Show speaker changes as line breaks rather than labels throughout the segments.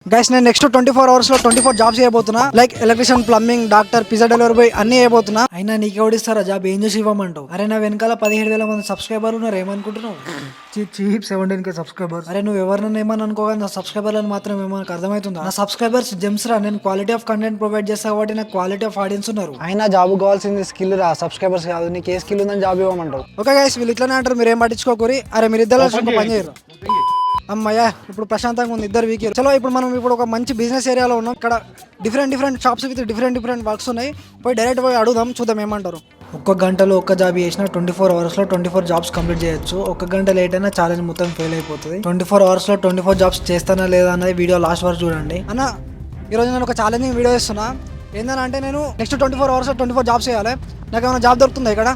Guys నేను next 24 hours లో 24 jobs చేయబోతున్నా. Like electrician, plumbing, doctor, pizza delivery boy అన్ని చేయబోతున్నా. అయినా నీకు ఎవడిస్తారా జాబ్? ఏం చేసి ఇవ్వమంటావు? అరే నా వెనకాల 17,000 మంది సబ్స్క్రైబర్లు ఉన్నారు, ఏమనుకుంటున్నావు? Cheap 17K subscribers. అరే నువ్వు ఎవరినైనా ఏమని అనుకోగా, నా సబ్స్క్రైబర్లను మాత్రం ఏమో అర్థమవుతుందా? నా సబ్స్క్రైబర్స్ జెమ్స్ రా. నేను క్వాలిటీ ఆఫ్ కంటెంట్ ప్రొవైడ్ చేస్తా కాబట్టి నాకు క్వాలిటీ ఆఫ్ ఆడియన్స్ ఉన్నారు.
అయినా జాబ్ కావాల్సింది స్కిల్ రా, సబ్స్క్రైబర్స్ కాదు. నీకు ఏ స్కిల్ ఉందని జాబ్ ఇవ్వమంటావు?
ఓకే గైస్, వీళ్ళు ఇట్లానే అంటారు, మీరు ఏం పట్టించుకోకూరి. అరే మీరు ఇద్దరు పని చేయరు. అమ్మయ్యా ఇప్పుడు ప్రశాంతంగా ఉంది, ఇద్దరు వీక్. చలో ఇప్పుడు మనం ఇప్పుడు ఒక మంచి బిజినెస్ ఏరియాలో ఉన్నాం. ఇక్కడ different shops with different works ఉన్నాయి. పోయి డైరెక్ట్ పోయి అడుగుదాం, చూద్దాం ఏమంటారు. ఒక్క గంటలో ఒక్క జాబ్ చేసిన 24 hours లో 24 జాబ్స్ కంప్లీట్ చేయొచ్చు. ఒక గంట లేట్ అయినా ఛాలెంజ్ మొత్తం ఫెయిల్ అయిపోతుంది. 24 hours లో 24 జాబ్స్ చేస్తానా లేదా అన్నది వీడియో లాస్ట్ వరకు చూడండి. అన్న ఈరోజు నేను ఒక ఛాలెంజింగ్ వీడియో ఇస్తున్నా. ఏంటంటే నేను నెక్స్ట్ 24 hours లో 24 జాబ్స్ చేయాలి. నాకు ఏమైనా జాబ్ దొరుకుతుందా ఇక్కడ?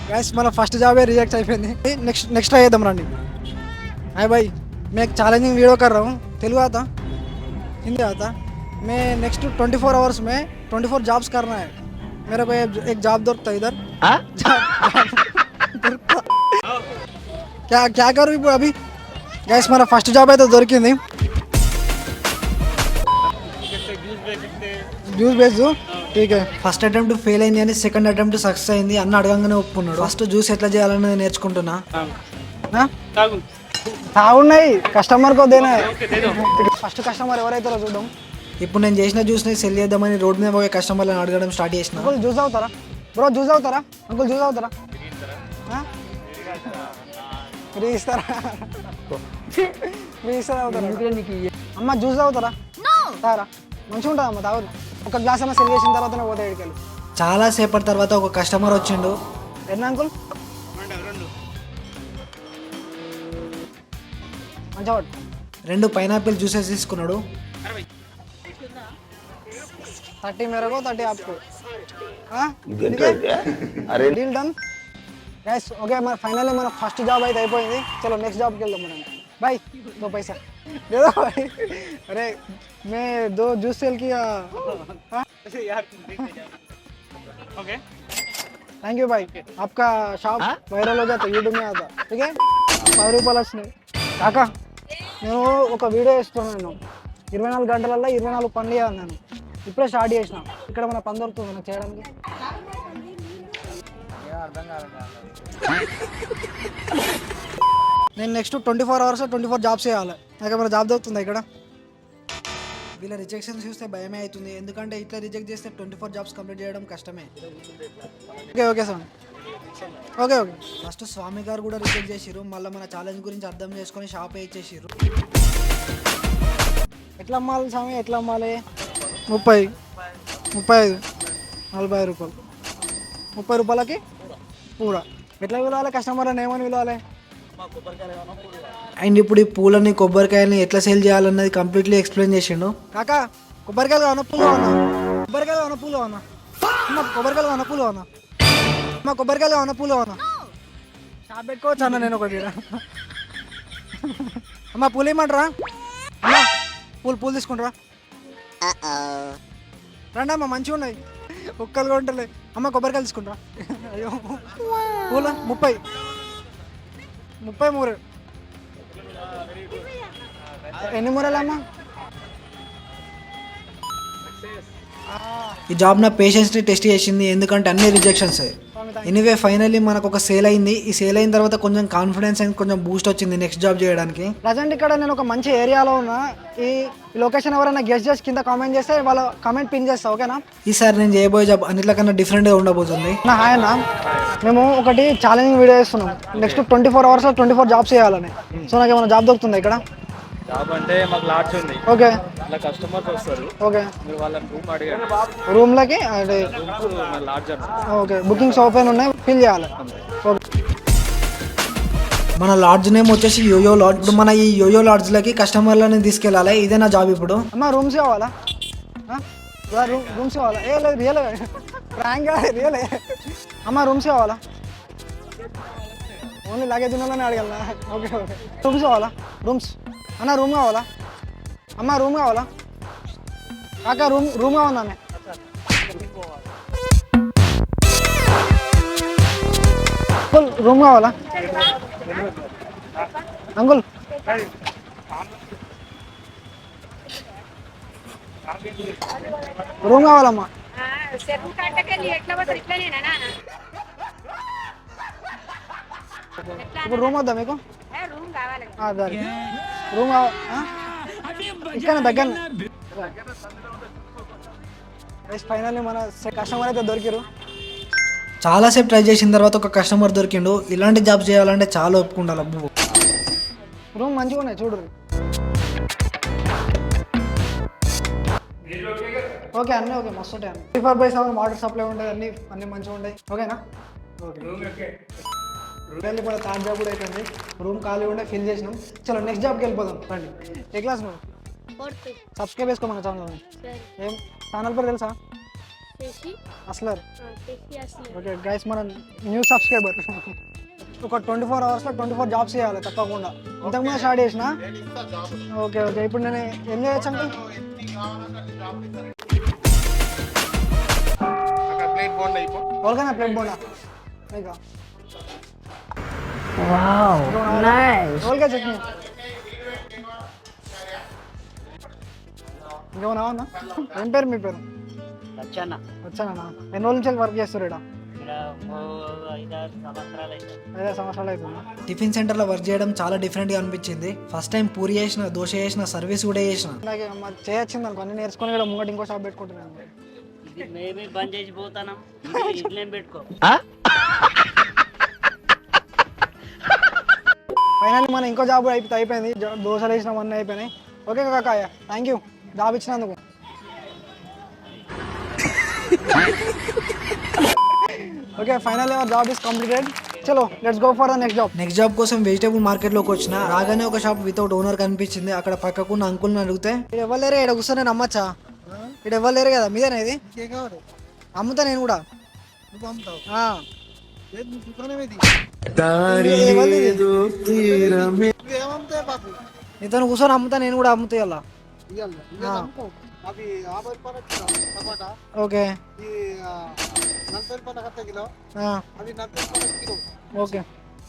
గైస్ మన ఫస్ట్ జాబే రిజెక్ట్ అయిపోయింది. నెక్స్ట్ ట్రై చేద్దాం రండి. हाय भाई, मैं एक चैलेंजिंग वीडियो कर रहा हूँ. तेलुगु आता, हिंदी आता. मैं नेक्स्ट 24 hours में 24 जॉब्स करना है. मेरे को एक जॉब दొరుకుతా इधर. क्या करूँ ఇప్పుడు अभी? गैस మన ఫస్ట్ జాబ్ అయితే దొరికింది. జ్యూస్ బేస్ ఠీక్. ఫస్ట్ అటెంప్ట్ ఫెయిల్ అయింది అని సెకండ్ అటెంప్ట్ సక్సెస్ అయింది అన్న అడగంగానే ఒప్పుకున్నాడు. ఫస్ట్ జ్యూస్ ఎట్లా చేయాలనేది నేర్చుకుంటున్నా.
తాగున్నాయి కస్టమర్ కో దేనా. ఫస్ట్ కస్టమర్ ఎవరైతారో చూద్దాం.
ఇప్పుడు నేను చేసిన జ్యూస్ని సెల్ చేద్దామని రోడ్ మీద పోయే కస్టమర్లను అడగడం స్టార్ట్ చేసిన.
అంకుల్ జ్యూస్ అవుతారా బ్రో? జ్యూస్ అవుతారా అంకుల్? జ్యూస్ అవుతారా? ఫ్రీ ఇస్తారా? ఫ్రీ ఇస్తారా? అవుతారా? అమ్మ జ్యూస్ అవుతారా? తారా మంచిగా ఉంటుందా అమ్మ? తాగు. ఒక గ్లాస్ అన్న సెల్ చేసిన తర్వాతనే పోతే ఏడికెళ్ళి.
చాలా సేపటి తర్వాత ఒక కస్టమర్ వచ్చిండు.
ఎన్న అంకుల్? మంచిగా
2 పైనాపిల్ జ్యూసెస్ తీసుకున్నాడు.
30 मेरे को 30 आपको. Deal done guys. ఓకే మన ఫైనల్లీ మన ఫస్ట్ జాబ్ అయితే అయిపోయింది. చలో నెక్స్ట్ జాబ్కి వెళ్దాం మనం. బాయ్. 2 पैसा दे दो भाई. अरे मैं 2 जूस सेल किया. ओके थैंक यू भाई. आपका शॉप वायरल हो जाता, यूट्यूब में आता. ठीक है 10 రూపాయలు వచ్చినాయి. కాకా నేను ఒక వీడియో ఇస్తున్నాను. 24 గంటలలో 24 పనులు చేయాలి. నేను ఇప్పుడే స్టార్ట్ చేసిన. ఇక్కడ మన పని దొరుకుతుంది నాకు చేయడానికి.
నేను నెక్స్ట్ 24 hours 24 జాబ్స్ చేయాలి. నాకు ఏమైనా జాబ్ దొరుకుతుందా ఇక్కడ? వీళ్ళ రిజెక్షన్ చూస్తే భయమే అవుతుంది, ఎందుకంటే ఇట్లా రిజెక్ట్ చేస్తే 24 జాబ్స్ కంప్లీట్ చేయడం కష్టమే. Okay sir. ఓకే ఫస్ట్ స్వామి గారు కూడా రిజెక్ట్ చేసిర్రు. మళ్ళీ మన ఛాలెంజ్ గురించి అర్థం చేసుకొని షాపే ఇచ్చేసిర్రు.
ఎట్లా అమ్మాలి స్వామి? ఎట్లా అమ్మాలి?
30, 35, 40 రూపాయలు. 30 రూపాయలకి పూడ.
ఎట్లా పిలవాలి కస్టమర్ని? ఏమని పిలవాలి?
అండ్ ఇప్పుడు ఈ పూలని కొబ్బరికాయలని ఎట్లా సేల్ చేయాలన్నది కంప్లీట్లీ ఎక్స్ప్లెయిన్ చేసిండు.
కాకా కొబ్బరికాయలు కావాలా పూలు కావాలా? కొబ్బరికాయలు కావాలా పూలు కావాలా? అమ్మ కొబ్బరికాయలు కావాలా పూలు కావాలా? అమ్మ కొబ్బరికాయలు కావాలా పూలు కావాలా? షాప్ పెట్టుకోవచ్చు అన్న నేను ఒకటి. అమ్మ పూలు ఏమంటారా? అమ్మ పూలు తీసుకుంటారా? రండి అమ్మ మంచిగా ఉన్నాయి, ఒక్కలు కొంటలే. అమ్మ కొబ్బరికాయలు తీసుకుంటారా? అయ్యో పూల 30 మూర. ఎన్ని మూరలు అమ్మ?
ఈ జాబ్ నా పేషెన్స్ని టెస్ట్ చేసింది, ఎందుకంటే అన్ని రిజెక్షన్స్. ఎనీవే ఫైనల్లీ మనకు ఒక సేల్ అయింది. ఈ సేల్ అయిన తర్వాత కొంచెం కాన్ఫిడెన్స్ అండ్ కొంచెం బూస్ట్ వచ్చింది నెక్స్ట్ జాబ్ చేయడానికి.
ప్రజెంట్ ఇక్కడ నేను ఒక మంచి ఏరియాలో ఉన్నా. ఈ లొకేషన్ ఎవరైనా గెస్ట్ చేసి కింద కామెంట్ చేస్తే వాళ్ళ కామెంట్ పిన్ చేస్తా. ఓకేనా?
ఈసారి నేను చేయబోయే జాబ్ అన్నిటికన్నా డిఫరెంట్గా ఉండబోతుంది.
నా హాయ్ అన్న, మేము ఒకటి ఛాలెంజింగ్ వీడియో ఇస్తున్నాం. నెక్స్ట్ 24 hours 24 జాబ్స్ చేయాలని. సో నాకు ఏమైనా జాబ్ దొరుకుతుందా ఇక్కడ?
జాబ్ అంటే మాకు లాడ్జ్ ఉంది.
ఓకే
అలా కస్టమర్స్ వస్తారు.
ఓకే
మీరు వాళ్ళని రూమ్ అడిగారు.
రూమ్లకి అంటే
లాడ్జ్ అన్న.
ఓకే బుకింగ్స్ ఓపెన్ ఉన్నాయి, ఫిల్ చేయాలి. ఓకే
మన లాడ్జ్ నేమ్ వచ్చేసి యోయో లాడ్జ్. ఇప్పుడు మన ఈ యోయో లాడ్జ్లకి కస్టమర్లని తీసుకెళ్ళాలి. ఇదే నా జాబ్ ఇప్పుడు.
అమ్మ రూమ్స్ కావాలా? రూమ్స్ కావాలా? ఏ లేదు రియల్ ప్రాంక్ రియల్. అమ్మ రూమ్స్ కావాలా? ఓన్లీ లగేజ్ ఉన్నోళ్ళని అడగలనా? ఓకే ఓకే రూమ్స్ కావాలా? రూమ్స్ అన్న రూమ్ కావాలా? అమ్మ రూమ్ కావాలా? కాకా రూమ్ కావాలా? రూమ్ కావాలా అంకుల్? రూమ్ కావాలమ్మా.
చెరువు కట్టకెళ్ళి ఎట్లా పోతారు ఇట్లనేనా నాన్న?
ఇప్పుడు రూమ్ వద్దా మీకు?
రూమ్ కావాలి.
దానికి రూమ్ ఇక్కడ దగ్గర. ఫైనల్లీ మన కస్టమర్ అయితే దొరికారు.
చాలాసేపు ట్రై చేసిన తర్వాత ఒక కస్టమర్ దొరికిండు. ఇలాంటి జాబ్ చేయాలంటే చాలా ఒప్పుకుండాలి అబ్బు.
రూమ్ మంచిగా ఉన్నాయి చూడు. ఓకే అన్నీ ఓకే మస్తు ఉంటాయి అన్నీ 24/7 వాటర్ సప్లై ఉంటుంది, అన్నీ మంచిగా ఉంటాయి. ఓకేనా? ఓకే ఇప్పుడు థర్డ్ జాబ్ కూడా అయిపోయింది. రూమ్ ఖాళీ ఉండే ఫిల్ చేసినాం. చలో నెక్స్ట్ జాబ్కి వెళ్ళిపోదాం రండి. ఏ క్లాస్ నువ్వు? సబ్స్క్రైబ్ చేసుకో మన ఛానల్. ఏం ఛానల్ పేరు తెలుసా? అస్లర్. ఓకే గైస్ మన న్యూ సబ్స్క్రైబర్. ఒక 24 అవర్స్లో 24 జాబ్స్ చేయాలి తప్పకుండా. ఇంతకుముందు స్టార్ట్ చేసిన. ఓకే ఇప్పుడు నేను ఏం చేయొచ్చు అంటే ఓల్గా ప్లేట్ బోండా ఓల్గా చట్నీ ఇంకేమన్నా అన్నా? ఏం పేరు మీ పేరు? వచ్చానా? ఎన్ని రోజుల నుంచి వర్క్ చేస్తారు ఇక్కడ? 5 సంవత్సరాలు అవుతుంది.
టిఫిన్ సెంటర్ లో వర్క్ చేయడం చాలా డిఫరెంట్ గా అనిపించింది. ఫస్ట్ టైం పూరి చేసిన, దోశ చేసిన, సర్వీస్ కూడా చేసిన.
అలాగే చేయొచ్చింది అనుకో, అన్ని నేర్చుకొని ఇక్కడ ముంగట ఇంకో షాప్ పెట్టుకుంటున్నాను. ఫైనల్లీ మన ఇంకో జాబ్ అయిపోయింది. దోశలు వేసినాం, అన్నీ అయిపోయినాయి. ఓకే కాకాయ థ్యాంక్ యూ జాబ్ ఇచ్చినందుకు. Okay finally our job is completed. చలో let's go for the next job.
Next job కోసం వెజిటేబుల్ మార్కెట్ లోకి వచ్చిన. రాగానే ఒక షాప్ వితౌట్ ఓనర్ కనిపించింది. అక్కడ పక్కకున్న అంకుల్ని అడిగితే
ఎవరు లేరు ఇక్కడ కూర్చొని నేను అమ్మచ్చా? ఇక్కడ ఎవరు లేరు కదా, మీదేనా ఇది? అమ్ముతా నేను కూడా. నీతో కూర్చొని అమ్ముతా నేను కూడా అమ్ముతా ఇలా. Okay okay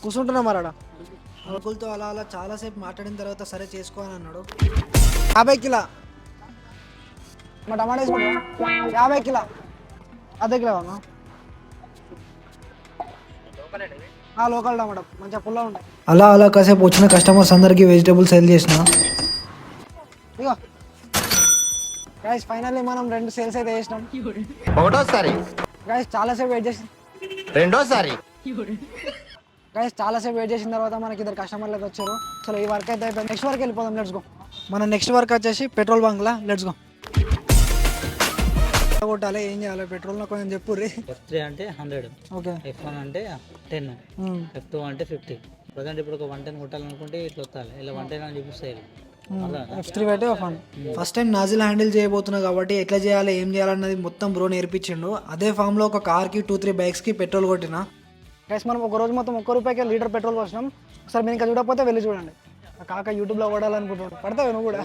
కూర్చుంటున్నా మరాడ.
అంకుల్తో అలా అలా చాలాసేపు మాట్లాడిన తర్వాత సరే చేసుకో అని అన్నాడు.
50 కిలో మా టమాటా వేసుకుంటా. 50 కిలో అర్ధ కిలో అన్నా. లోకల్ టమాటా మంచిగా పుల్ల ఉంటాయి.
అలా అలా కాసేపు వచ్చిన కస్టమర్స్ అందరికి వెజిటేబుల్ సేల్ చేసిన.
ఇగో గైస్ ఫైనల్లీ మనం 2 సేల్స్ అయితే చేసినాం.
ఒకటోసారి
గైస్ చాలాసేపు వెయిట్ చేసి
రెండోసారి
చాలాసేపు వెయిట్ చేసిన తర్వాత మనకి 2 కస్టమర్లు అయితే వచ్చారు. చలో ఈ వర్క్ అయితే అయిపోయింది. నెక్స్ట్ వర్క్ వెళ్ళిపోదాం. Let's go. మన నెక్స్ట్ వర్క్ వచ్చేసి పెట్రోల్ బంక్లా. Let's go. కొట్టాలి ఏం చేయాలి పెట్రోల్ కొంచెం చెప్పుర్రి.
F3 అంటే 100,
ఓకే
F1 అంటే 10, F2 అంటే 50. ప్రజెంట్ ఇప్పుడు ఒక 110 కొట్టాలనుకుంటే ఇట్లా వస్తాయి, ఇలా 110 అని చూపిస్తాయి.
F3 పెట్టి
ఫస్ట్ టైం నాజిల్ హ్యాండిల్ చేయబోతున్నా కాబట్టి ఎట్లా చేయాలి ఏం చేయాలన్నది మొత్తం బ్రో నేర్పించిండు. అదే ఫామ్ లో ఒక కార్ కి 2-3 బైక్స్ కి పెట్రోల్ కొట్టిన.
గైస్ మనం ఒక రోజు మొత్తం ₹1 లీటర్ పెట్రోల్ పోసినాం. ఒకసారి మీరు ఇంకా చూడకపోతే వెళ్ళి చూడండి. కాక యూట్యూబ్ లో పడాలనుకుంటున్నాడు. పడతావు నువ్వు కూడా.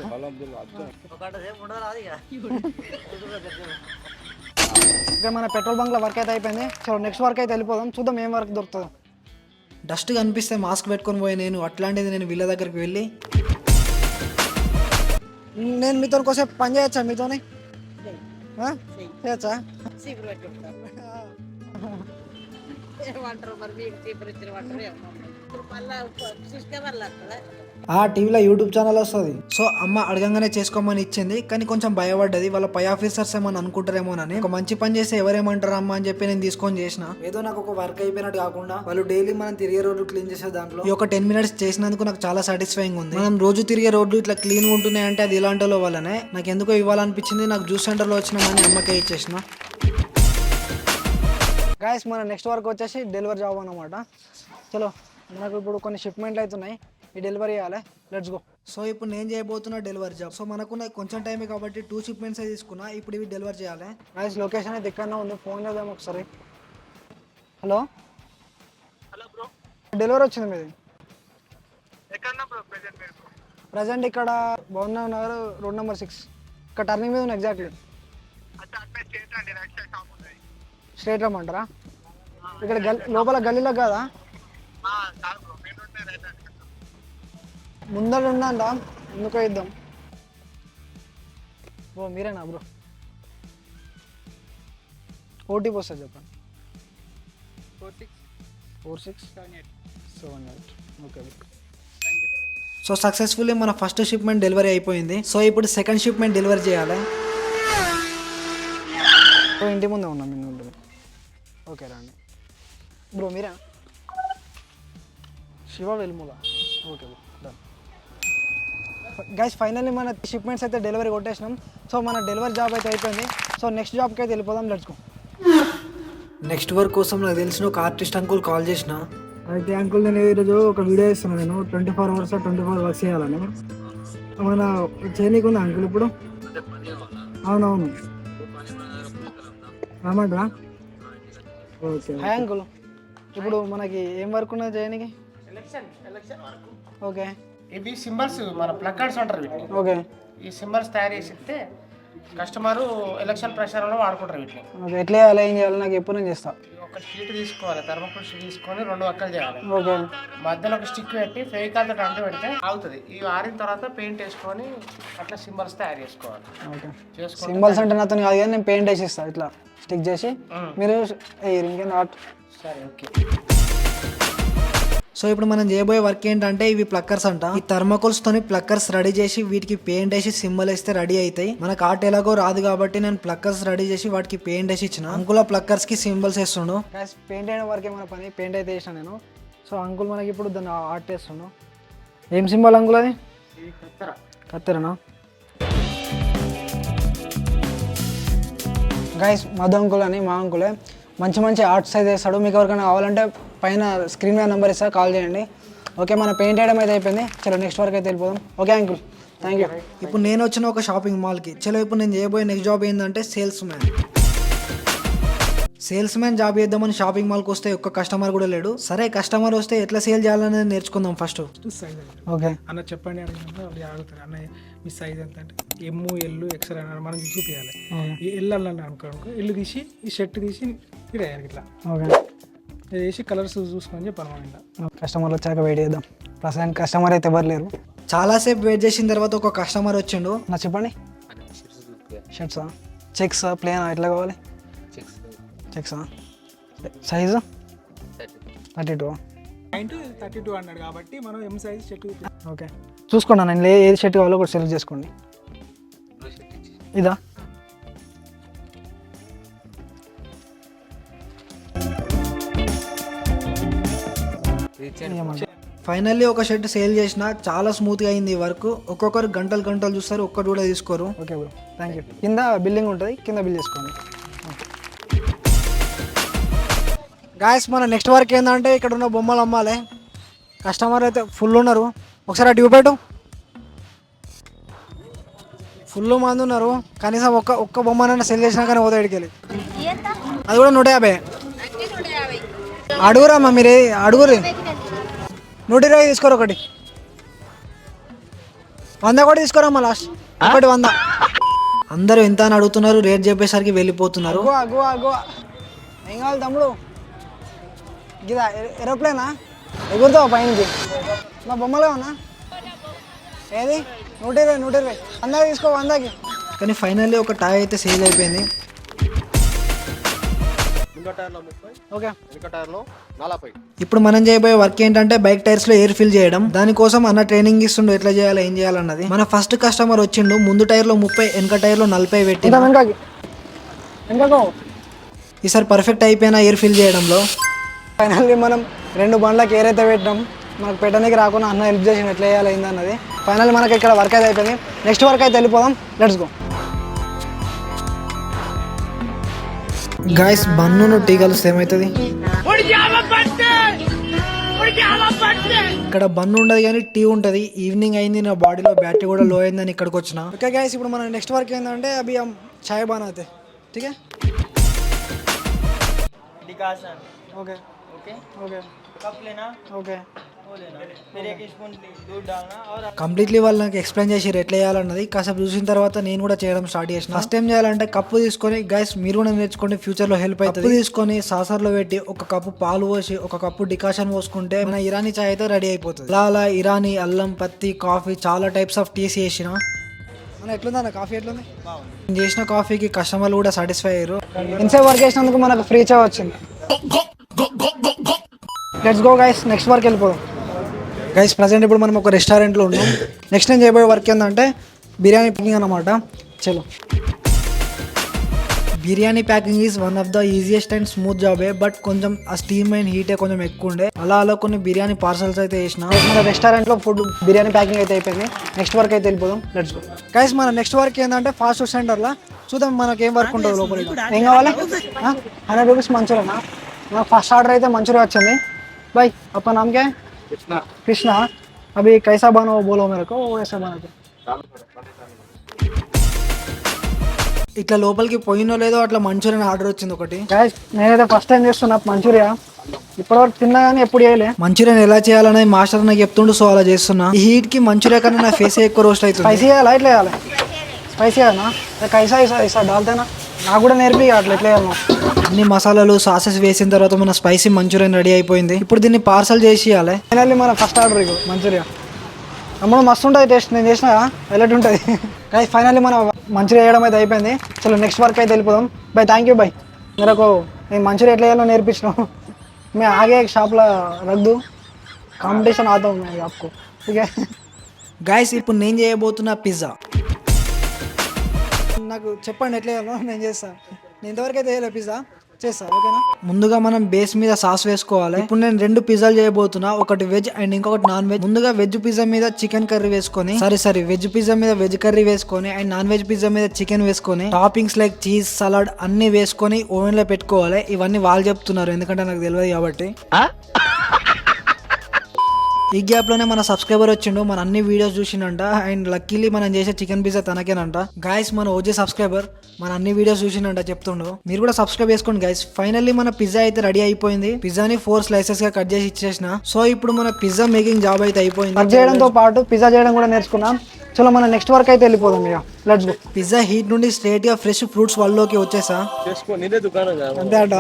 ఇంకా మన పెట్రోల్ బంక్ లో వర్క్ అయితే అయిపోయింది. సో నెక్స్ట్ వర్క్ అయితే వెళ్ళిపోదాం. చూద్దాం ఏం వర్క్ దొరుకుతుందో.
డస్ట్ కనిపిస్తే మాస్క్ పెట్టుకొని పోయి నేను అట్లాంటిది నేను వీళ్ళ దగ్గరికి వెళ్ళి
నేను మీతో కోసేపు పని చేయొచ్చా? మీతోని చేయొచ్చా?
ఆ టీవీలో యూట్యూబ్ ఛానల్ వస్తుంది. సో అమ్మ అడగంగానే చేసుకోమని ఇచ్చింది. కానీ కొంచెం భయపడ్డది, వాళ్ళ పై ఆఫీసర్స్ ఏమని అనుకుంటారేమోనని. ఒక మంచి పని చేస్తే ఎవరేమంటారు అమ్మ అని చెప్పి నేను తీసుకొని చేసిన. ఏదో నాకు ఒక వర్క్ అయిపోయినట్టు కాకుండా వాళ్ళు డైలీ మనం తిరిగే రోడ్లు క్లీన్ చేసే దాంట్లో ఈ ఒక 10 మినిట్స్ చేసినందుకు నాకు చాలా సాటిస్ఫైయింగ్ ఉంది. మనం రోజు తిరిగే రోడ్లు ఇట్లా క్లీన్ ఉంటున్నాయి అంటే అది ఇలాంటి వల్లనే. నాకు ఎందుకో ఇవ్వాలనిపించింది. నాకు జ్యూస్ సెంటర్ లో వచ్చినామని అమ్మకే ఇచ్చేసిన.
గాయస్ మన నెక్స్ట్ వర్క్ వచ్చేసి డెలివరీ జాబ్ అన్నమాట. చలో మనకు ఇప్పుడు కొన్ని షిప్మెంట్లు అవుతున్నాయి, ఈ డెలివరీ చేయాలి. Let's go.
సో ఇప్పుడు నేను చేయబోతున్నా డెలివరీ జాబ్. సో మనకున్న కొంచెం టైమే కాబట్టి 2 షిప్మెంట్స్ తీసుకున్నా. ఇప్పుడు ఇవి డెలివరీ చేయాలి.
గాయస్ లొకేషన్ అయితే ఇక్కడనే ఉంది. ఫోన్ చేద్దాం ఒకసారి. హలో బ్రో, డెలివరీ వచ్చింది మీది? ప్రజెంట్ ఇక్కడ భవన్ నగర్ రోడ్ నెంబర్ 6 ఇక్కడ టర్నింగ్ మీద ఉంది ఎగ్జాక్ట్లీ. స్ట్రైట్ రమ్మంటారా? ఇక్కడ లోపల గల్లీలో కాదా? ముందర ఉందంట, ఎందుకో ఇద్దాం. బ్రో మీరేనా బ్రో? ఓటీపీ వస్తుంది చెప్పండి. 4678 ఓకే బ్రో.
సో సక్సెస్ఫుల్లీ మన ఫస్ట్ షిప్మెంట్ డెలివరీ అయిపోయింది. సో ఇప్పుడు సెకండ్ షిప్మెంట్ డెలివరీ చేయాలి.
బ్రో ఇంటి ముందే ఉన్నాం మేము ఉంటుంది. ఓకే రండి బ్రో. మీరా? Shiva Velmula. Okay bro done. Guys finally మన షిప్మెంట్స్ అయితే డెలివరీ కొట్టేసినాం. సో మన డెలివరీ జాబ్ అయితే అయిపోయింది. సో నెక్స్ట్ జాబ్కి అయితే వెళ్ళిపోదాం. Let's go.
నెక్స్ట్ వర్క్ కోసం నాకు తెలిసిన ఒక ఆర్టిస్ట్ అంకుల్ కాల్ చేసిన.
అయితే అంకుల్ నేను ఈరోజు ఒక వీడియో ఇస్తున్నాను. నేను 24 అవర్స్ 24 వర్క్ చేయాలని. మన చేయనీకి ఉందా అంకుల్ ఇప్పుడు? అవునవును రమ్మంటరా? Okay hi uncle. ఇప్పుడు మనకి ఏం వర్క్ ఉన్నది చేయనీకి?
Election
okay.
ఇవి సింబల్స్ మన ప్లగ్ కార్డ్స్ అంటారు వీటిని.
ఓకే
ఈ సింబల్స్ తయారు చేసి ఇస్తే కస్టమర్ ఎలక్షన్ ప్రచారంలో వాడుకుంటారు వీటిని.
ఓకే ఎట్లా చేయాలి ఏం చేయాలి నాకు ఎప్పుడు నేను చేస్తా.
ఒక షీట్ తీసుకోవాలి, థర్మోకోల్ షీట్ తీసుకొని 2 వక్కలు చేయాలి.
ఓకే
మధ్యలో ఒక స్టిక్ పెట్టి ఫెవికాల్ తోటి అంటు పెడితే ఆగుతుంది. ఇవి ఆరిన తర్వాత పెయింట్ వేసుకొని అట్లా సింబల్స్ తయారు చేసుకోవాలి.
ఓకే
చేసుకొని
సింబల్స్ అంటే నాతో కాదు కానీ నేను పెయింట్ వేసి ఇస్తాను ఇట్లా స్టిక్ చేసి మీరు ఇంకేం ఆర్ట్.
సరే ఓకే.
సో ఇప్పుడు మనం చేయబోయే వర్క్ ఏంటంటే ఇవి ప్లక్కర్స్ అంట. ఈ థర్మకోల్స్ తోని ప్లక్కర్స్ రెడీ చేసి వీటికి పెయింట్ వేసి సింబల్ వేస్తే రెడీ అవుతాయి. మనకు ఆర్ట్ ఎలాగో రాదు కాబట్టి నేను ప్లక్కర్స్ రెడీ చేసి వాటికి పెయింట్ వేసి ఇచ్చిన. అంకుల్ ప్లక్కర్స్ కి సింబల్స్ వేస్తుండు.
పెయింట్ వేయడం వరకే మన పని. పెయింట్ అయితే వేసిన నేను. సో అంకుల్ మనకి ఇప్పుడు దాన్ని ఆర్ట్ వేస్తుండు. ఏం సింబల్ అంకుల్ అది? కత్తెరనా? గైస్ మధు అంకుల్ అని మా అంకులే మంచి మంచి ఆర్ట్స్ అయితే వేస్తాడు. మీకు ఎవరికైనా కావాలంటే పైన స్క్రీన్ మీద నెంబర్ ఇస్తా, కాల్ చేయండి. ఓకే మన పెయింట్ వేయడం అయితే అయిపోయింది. చలో నెక్స్ట్ వర్క్ అయితే వెళ్ళిపోదాం. Okay uncle thank you.
ఇప్పుడు నేను వచ్చిన ఒక షాపింగ్ మాల్కి. చలో ఇప్పుడు నేను చేయబోయే నెక్స్ట్ జాబ్ ఏంటంటే సేల్స్ మ్యాన్ జాబ్ చేద్దామని షాపింగ్ మాల్కి వస్తే ఒక్క కస్టమర్ కూడా లేడు. సరే కస్టమర్ వస్తే ఎట్లా సేల్ చేయాలనేది నేర్చుకుందాం ఫస్ట్.
ఓకే
అన్న చెప్పండి అడిగినప్పుడు అప్పుడు అడుగుతారు అన్న మీ సైజ్ ఎంత అంటే ఎమ్ ఎల్ ఎక్స్ఎల్ అని మనం చూపించాలి. ఈ ఎల్ అన్న అనుకో ఎల్లు తీసి ఈ షర్ట్ తీసి వేయాలి ఇట్లా.
ఓకే
వేసి కలర్స్ చూసుకొని చెప్పాలి. మనం ఇలా
కస్టమర్ వచ్చాక వెయిట్ చేద్దాం. ప్రస్తుతానికి కస్టమర్ అయితే ఎవరు లేరు.
చాలాసేపు వెయిట్ చేసిన తర్వాత ఒక కస్టమర్ వచ్చిండు.
నా చెప్పండి. షర్ట్సా చెక్సా ప్లేనా ఎట్లా కావాలి? చెక్సా సైజు 32.
32 అన్నాడు కాబట్టి మనం ఎం సైజ్ షర్ట్.
ఓకే చూసుకోండి నేను ఏది షర్ట్ కావాలో ఒకటి సెలెక్ట్ చేసుకోండి. ఇదా?
ఫైనల్లీ ఒక షర్ట్ సేల్ చేసిన. చాలా స్మూత్ గా అయింది వర్క్. ఒక్కొక్కరు గంటలు గంటలు చూస్తారు, ఒక్కటి కూడా తీసుకోరు.
Okay bro thank you. కింద బిల్లింగ్ ఉంటుంది, కింద బిల్ చేసుకోండి.
గాయస్ మన నెక్స్ట్ వర్క్ ఏంటంటే ఇక్కడ ఉన్న బొమ్మలు అమ్మాలి. కస్టమర్ అయితే ఫుల్ ఉన్నారు. ఒకసారి ఆ ట్యూ పెట్టు. ఫుల్ మంది ఉన్నారు. కనీసం ఒక్క బొమ్మనైనా సెల్ చేసినా కానీ పోతా ఇడికెళ్ళి. అది కూడా 150. అడుగురమ్మా మీరే అడుగురి. 120 తీసుకోరు. ఒకటి 100 కూడా తీసుకోరమ్మా. లాస్ట్ ఒకటి 100. అందరూ ఎంత అని అడుగుతున్నారు. రేట్ చెప్పేసరికి వెళ్ళిపోతున్నారు.
గోవా గోవా గోవా ఏం కావాలి తమ్ముడు? గిదా ఏరోప్లేనా ఎగురుతావా పైనకి? మా బొమ్మలే ఉన్నా ఏది 120 100 తీసుకో 100కి.
కానీ ఫైనల్లీ ఒక టాయ్ అయితే సేల్ అయిపోయింది.
ఓకే
ఇప్పుడు మనం చేయబోయే వర్క్ ఏంటంటే బైక్ టైర్స్ లో ఎయిర్ ఫిల్ చేయడం. దానికోసం అన్న ట్రైనింగ్ ఇస్తుండు ఎట్లా చేయాలి ఏం చేయాలన్నది. మన ఫస్ట్ కస్టమర్ వచ్చిండు. ముందు టైర్ లో 30, వెనక టైర్ లో 40 పెట్టి. ఈసారి పర్ఫెక్ట్ అయిపోయినా ఎయిర్ ఫిల్ చేయడంలో.
ఫైనల్లీ మనం 2 బండ్లకి ఎయిర్ అయితే పెట్టినాం. మనకు పెట్టడానికి రాకుండా అన్న హెల్ప్ చేసి ఎట్లా చేయాలి అయిందన్నది. ఫైనల్లీ మనకి ఇక్కడ వర్క్ అయితే అయిపోయింది. నెక్స్ట్ వర్క్ అయితే వెళ్ళిపోదాం. Let's go.
Guys bun tea కలిస్తే ఏమవుతుంది? ఇక్కడ బన్ను ఉండదు కానీ టీ ఉంటుంది. ఈవినింగ్ అయింది, నా బాడీలో బ్యాటరీ కూడా లో అయిందని ఇక్కడికి వచ్చిన.
ఓకే గైస్ ఇప్పుడు మన నెక్స్ట్ వర్క్ ఏంటంటే అవి చాయ్ బానాతే ठीक है
decoction
okay
okay
okay
cup लेना
ओके
वो लेना फिर 1 स्पून दूध डालना और
కంప్లీట్లీ వాళ్ళు నాకు ఎక్స్ప్లెయిన్ చేసి ఎట్లా చేయాలన్నది కాసేపు చూసిన తర్వాత నేను కూడా చేయడం స్టార్ట్ చేసిన. ఫస్ట్ టైం చేయాలంటే కప్పు తీసుకొని గైస్ మీరు కూడా నేర్చుకోండి, ఫ్యూచర్ లో హెల్ప్ అవుతుంది. కప్పు తీసుకొని సాసర్లో పెట్టి ఒక కప్పు పాలు పోసి ఒక కప్పు డికాషన్ పోసుకుంటే మన ఇరానీ చాయ్ అయితే రెడీ అయిపోతుంది. అలా ఇరానీ, అల్లం, పత్తి, కాఫీ చాలా టైప్స్ ఆఫ్ టీస్ చేసిన. అన్న ఎట్లుంది అన్న కాఫీ ఎట్లుంది? నేను చేసిన కాఫీకి కస్టమర్లు కూడా సాటిస్ఫై అయ్యారు.
ఇన్సేపు వర్క్ చేసినందుకు మనకు ఫ్రీ చా వచ్చింది. Let's go guys, next work వెళ్ళిపోదాం.
గైస్ ప్రజెంట్ ఇప్పుడు మనం ఒక రెస్టారెంట్లో ఉన్నాం. నెక్స్ట్ నేను చేయబోయే వర్క్ ఏంటంటే బిర్యానీ ప్యాకింగ్ అన్నమాట. చలో. Biryani packing is one of the easiest and smooth జాబే, బట్ కొంచెం ఆ స్టీమ్ అండ్ హీటే కొంచెం ఎక్కువ ఉండే. అలా కొన్ని బిర్యానీ పార్సల్స్ అయితే వేసిన.
మన రెస్టారెంట్లో ఫుడ్ బిర్యానీ ప్యాకింగ్ అయితే అయిపోయింది. నెక్స్ట్ వర్క్ అయితే వెళ్ళిపోదాం. లెట్స్ గో
గైస్ మన నెక్స్ట్ వర్క్ ఏంటంటే ఫాస్ట్ ఫుడ్ సెంటర్లో చూద్దాం మనకి ఏం వర్క్ ఉంటుంది లోపల.
ఏం కావాలి? 100 రూపీస్ మంచూరియనా? నాకు ఫస్ట్ ఆర్డర్ అయితే మంచూరియా వచ్చింది. भाई आपका नाम क्या है? कृष्णा. अभी कैसा बना वो बोलो मेरे को, वो ऐसा बना दो.
ఇట్లా లోపలికి పోయినో లేదో అట్లా మంచూరియన్ ఆర్డర్ వచ్చింది ఒకటి.
గైస్ నేనైతే ఫస్ట్ టైం చేస్తున్నా మంచూరియా. ఇప్పటివరకు తిన్నా కానీ ఎప్పుడు చేయలే.
మంచూరియన్ ఎలా చేయాలనేది మాస్టర్ నాకు చెప్తుండు, సో అలా చేస్తున్నా. ఈ హీట్ కి మంచూరియా కన్నా నా ఫేస్ ఎక్కువ రోస్ట్ అవుతుంది.
స్పైసీ చేయాలా ఇట్లా చేయాలి? స్పైసీ చేయాలా? కైసా ఇసా ఇసా డాల్తేనా? నాకు కూడా నేర్పి అట్లా ఎట్లా చేయాలి.
అన్ని మసాలాలు సాసెస్ వేసిన తర్వాత మన స్పైసీ మంచూరియన్ రెడీ అయిపోయింది. ఇప్పుడు దీన్ని పార్సల్ చేసి ఇవ్వాలి.
ఫైనల్లీ మన ఫస్ట్ ఆర్డర్ ఇగో మంచూరియా. అమ్మ మస్తు ఉంటుంది టేస్ట్, నేను చేసిన ఎలాంటి ఉంటుంది. కానీ ఫైనల్లీ మన మంచూరియా వేయడం అయితే అయిపోయింది. చలో నెక్స్ట్ వర్క్ అయితే వెళ్ళిపోదాం. బై థ్యాంక్ యూ బై, मेरे నేను మంచూరియా ఎట్లా చేయాలో నేర్పించినావు. मैं आगे एक शॉप ला रख दूँ, कंपटीशन आता हूँ मैं आपको, ठीक है?
గైస్ ఇప్పుడు నేను చేయబోతున్న పిజ్జా. నాకు చెప్పండి ఎట్లా చేయాలో, నేను చేస్తాను. నేను ఇంతవరకు అయితే చేయలేదు, పిజ్జా చేస్తా, ఓకేనా? ముందుగా మనం బేస్ మీద సాస్ వేసుకోవాలి. ఇప్పుడు నేను 2 పిజ్జాలు చేయబోతున్నా, ఒకటి వెజ్ అండ్ ఇంకొకటి నాన్ వెజ్. ముందుగా వెజ్ పిజ్జా మీద చికెన్ కర్రీ వేసుకొని, సారీ వెజ్ పిజ్జా మీద వెజ్ కర్రీ వేసుకొని అండ్ నాన్ వెజ్ పిజ్జా మీద చికెన్ వేసుకొని టాపింగ్స్ లైక్ చీజ్, సలాడ్ అన్ని వేసుకొని ఓవెన్ లో పెట్టుకోవాలి. ఇవన్నీ వాళ్ళు చెప్తున్నారు, ఎందుకంటే నాకు తెలియదు కాబట్టి. ఈ గ్యాప్ లోనే మన సబ్స్క్రైబర్ వచ్చిండు, మన అన్ని వీడియోస్ చూసిండంట అండ్ లక్కీలీ మనం చేసే చికెన్ పిజ్జా తనకేనంట. గైస్ మన ఓజీ సబ్స్క్రైబర్ మన అన్ని వీడియోస్ చూసిండంట చెప్తుండు. మీరు కూడా సబ్స్క్రైబ్ చేసుకోండి గైస్. ఫైనల్లీ మన పిజ్జా అయితే రెడీ అయిపోయింది. పిజ్జాని 4 స్లైసెస్ గా కట్ చేసి ఇచ్చేసిన. సో ఇప్పుడు మన పిజ్జా మేకింగ్ జాబ్ అయితే అయిపోయింది.
కట్ చేయడంతో పాటు పిజ్జా చేయడం కూడా నేర్చుకున్నాం. చలో మన నెక్స్ట్ వర్క్ అయితే వెళ్ళిపోదాం. ఇక లెట్స్ గో.
పిజ్జా హీట్ నుండి స్ట్రేట్ గా ఫ్రెష్ ఫ్రూట్స్ వాళ్ళలోకి వచ్చేసా. అంతే అంట.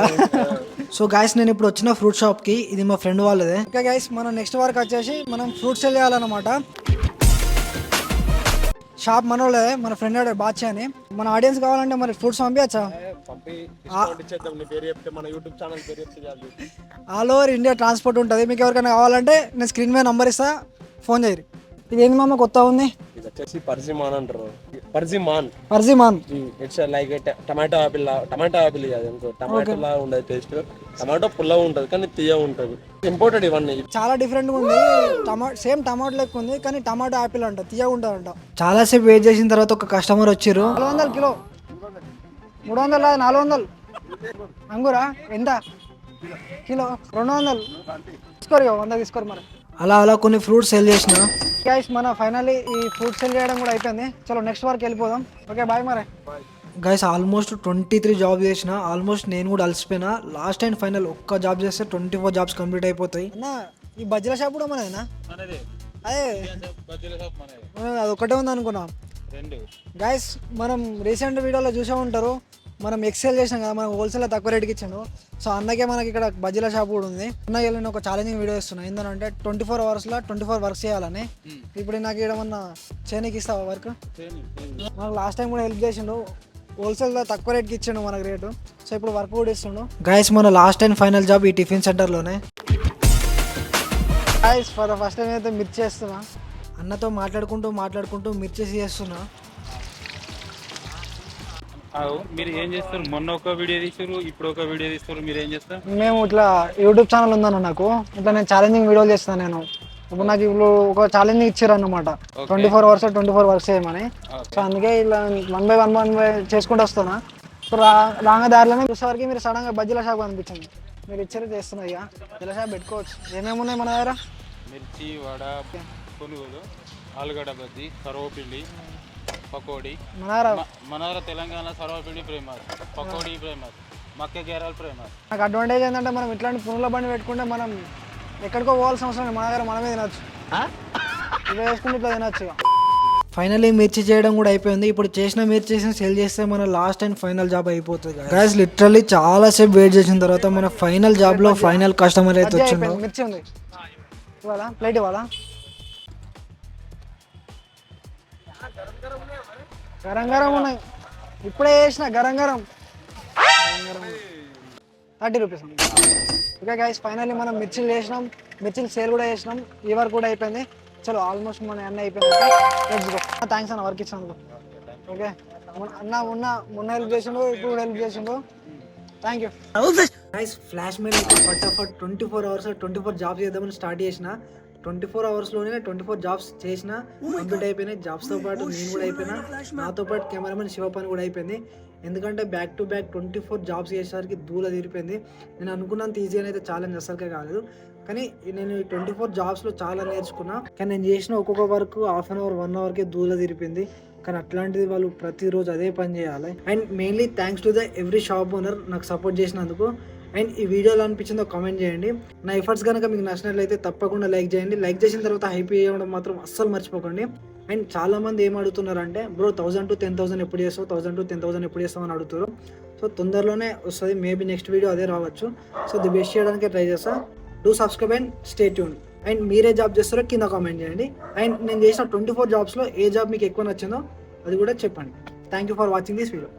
సో గైస్ నేను ఇప్పుడు వచ్చిన ఫ్రూట్ షాప్ కి, ఇది మా ఫ్రెండ్ వాళ్ళదే. ఓకే గైస్ మన నెక్స్ట్ వర్క్ వచ్చేసి మనం ఫ్రూట్స్ సెల్ చేయాలన్నమాట. షాప్ మనోళ్ళే, మన ఫ్రెండ్ బాచే అని. మన ఆడియన్స్ కావాలంటే మరి ఫ్రూట్స్ పంపించచ్చా? ఆల్ ఓవర్ ఇండియా ట్రాన్స్పోర్ట్ ఉంటుంది. మీకు ఎవరికైనా కావాలంటే నేను స్క్రీన్ మీద నంబర్ ఇస్తా, ఫోన్ చేయరు. ఇదేంది మామ కొత్త ఉంది?
ఇది వచ్చేసి పర్జిమాన్ అంటారు. Persimmon it's like tomato apple. Tomato apple కాదు, టమాటో లా ఉండదు టేస్ట్. టమాటో పుల్లగా ఉంటుంది కానీ తీయ ఉంటుంది. ఇంపోర్టెడ్ ఇవన్నీ.
చాలా డిఫరెంట్ గా ఉంది. సేమ్ టమాటో లెక్క ఉంది కానీ టమాటో ఆపిల్ అంట, తీయగా ఉంటుంది అంట. చాలా సేపు వెయిట్ చేసిన తర్వాత ఒక కస్టమర్ వచ్చారు.
400 కిలో, 300 కాదు 400. అంగూరా ఎంత కిలో? 200 తీసుకోరు, 100 తీసుకోరు. మరి
అలా కొన్ని ఫ్రూట్స్ సెల్ చేసిన.
గైస్ మన ఫైనల్లీ ఈ ఫ్రూట్ సెల్ చేయడం కూడా అయిపోయింది. చలో నెక్స్ట్ వర్క్ వెళ్ళిపోదాం. Okay bye. మరి
గైస్ ఆల్మోస్ట్ 23 జాబ్ చేసిన. ఆల్మోస్ట్ నేను కూడా అలసిపోయినా. లాస్ట్ అండ్ ఫైనల్ ఒక్క జాబ్ చేస్తే 24 జాబ్స్ కంప్లీట్ అయిపోతాయి. ఈ బజ్జీల షాప్ కూడా మనదేనా? అదే అది ఒకటే ఉంది అనుకున్నా. గైస్ మనం రీసెంట్ వీడియోలో చూసే ఉంటారు, మనం ఎక్సెల్ చేసాం కదా, మనం హోల్సేల్ తక్కువ రేట్కి ఇచ్చాను. సో అందుకే మనకి ఇక్కడ బజ్జీల షాప్ కూడా ఉంది. నేను ఒక ఛాలెంజింగ్ వీడియో ఇస్తున్నా, ఏంటంటే 24 అవర్స్లో 24 వర్క్స్ చేయాలని. ఇప్పుడు నాకు ఏమన్నా చేయనీకి ఇస్తావా వర్క్? మనకు లాస్ట్ టైం కూడా హెల్ప్ చేసిండు, హోల్సేల్లో తక్కువ రేట్కి ఇచ్చిండు మనకు రేటు. సో ఇప్పుడు వర్క్ కూడా ఇస్తుండు. గైస్ మన లాస్ట్ అండ్ ఫైనల్ జాబ్ ఈ టిఫిన్ సెంటర్లోనే. Guys for the first time అయితే మిర్చి చేస్తున్నా. అన్నతో మాట్లాడుకుంటూ మిర్చి చేస్తున్నా.
మీరు ఏం చేస్తారు? మొన్న ఒక వీడియో తీస్తారు, ఇప్పుడు ఒక వీడియో తీస్తారు. మీరు ఏం చేస్తారు?
మేము ఇట్లా యూట్యూబ్ ఛానల్ ఉందన్న నాకు. ఇట్లా నేను ఛాలెంజింగ్ వీడియోలు చేస్తాను నేను. ఇప్పుడు నాకు ఇప్పుడు ఒక ఛాలెంజింగ్ ఇచ్చారు అన్నమాట, 24 అవర్స్ 24 వర్క్స్ చేయమని. సో అందుకే ఇలా 1 by 1 చేసుకుంటూ వస్తున్నా. సో రాంగ దారిలోనే చూసేవారికి మీరు సడన్గా బజ్జీల షాప్ అనిపించింది. మీరు ఇచ్చారు చేస్తున్నా. ఇక బజ్జీల షాప్ పెట్టుకోవచ్చు. ఏమేమి ఉన్నాయి మన దగ్గర?
మిర్చి, వడ, పునుగులు, ఆలుగడ్డ బజ్జీ, సర్వపిండి, పకోడీ. మన తెలంగాణ సర్వపిండి ఫేమస్, పకోడీ ఫేమస్, మక్క కేరళ ఫేమస్.
నాకు అడ్వాంటేజ్ ఏంటంటే మనం ఇట్లాంటి పునుగుల బండి పెట్టుకుంటే మనం ఎక్కడికో పోవాల్సిన అవసరం లేదు. మన దగ్గర మనమే తినచ్చు. ఇలా వేసుకుంటే ఇట్లా తినచ్చు.
ఫైనల్లీ మిర్చి చేయడం కూడా అయిపోయింది. ఇప్పుడు చేసిన మిర్చిని సేల్ చేస్తే మన లాస్ట్ అండ్ ఫైనల్ జాబ్ అయిపోతుంది. గైస్ లిటరల్లీ చాలా సేపు వెయిట్ చేసిన తర్వాత మన ఫైనల్ జాబ్ లో ఫైనల్ కస్టమర్ అయితే వచ్చిండు.
మిర్చి ఉంది, ఇవాళ ప్లేట్ ఇవ్వాలా? గరం గరం ఉన్నాయి, ఇప్పుడే వేసిన garam garam 30 rupees. Okay guys, finally మనం మిర్చిలు చేసినాం, మిర్చిలు సేల్ కూడా చేసినాం, ఈ వర్క్ కూడా అయిపోయింది. చలో ఆల్మోస్ట్ మన అన్నీ అయిపోయింది. Let's go. థ్యాంక్స్ అన్న వర్క్ ఇచ్చినందుకు. ఓకే అన్న మొన్న హెల్ప్ చేసిండు, ఇప్పుడు హెల్ప్ చేసిండు, thank you guys. Flash mail అయితే ఫటాఫట్ 24 అవర్స్ 24 జాబ్స్ చేద్దామని స్టార్ట్ చేసిన. 24 అవర్స్లోనే 24 జాబ్స్ చేసిన, కంప్లీట్ అయిపోయినాయి. జాబ్స్తో పాటు నేను కూడా అయిపోయినా, నాతో పాటు కెమెరామెన్ శివ పని కూడా అయిపోయింది. ఎందుకంటే బ్యాక్ టు బ్యాక్ 24 జాబ్స్ చేసేసరికి దూల తీరిపోయింది. నేను అనుకున్నంత ఈజీగా అయితే ఛాలెంజ్ అసలుకే కాలేదు, కానీ నేను ఈ 24 జాబ్స్లో చాలా నేర్చుకున్నా. కానీ నేను చేసిన ఒక్కొక్క వర్క్ హాఫ్ అన్ అవర్ 1 అవర్కే దూల తీరిపోయింది. కానీ అట్లాంటిది వాళ్ళు ప్రతిరోజు అదే పని చేయాలి. And mainly thanks to the every shop owner నాకు సపోర్ట్ చేసినందుకు. అండ్ ఈ వీడియోలో అనిపించిందో కామెంట్ చేయండి. నా ఎఫర్ట్స్ కనుక మీకు నచ్చినట్లయితే తప్పకుండా లైక్ చేయండి. లైక్ చేసిన తర్వాత హైప్ చేయడం మాత్రం అస్సలు మర్చిపోకండి. అండ్ చాలా మంది ఏం అడుగుతున్నారంటే బ్రో 1000 to 10,000 ఎప్పుడు చేస్తావు, 1000 to 10,000 ఎప్పుడు చేస్తావు అని అడుగుతారు. సో తొందరలోనే వస్తుంది, మేబీ నెక్స్ట్ వీడియో అదే రావచ్చు. సో ది బెస్ట్ చేయడానికి ట్రై చేస్తా. Do subscribe and stay tune. And మీరే జాబ్ చేస్తారో కింద కామెంట్ చేయండి. అండ్ నేను చేసిన 24 జాబ్స్లో ఏ జాబ్ మీకు ఎక్కువ నచ్చిందో అది కూడా చెప్పండి. Thank you for watching this video.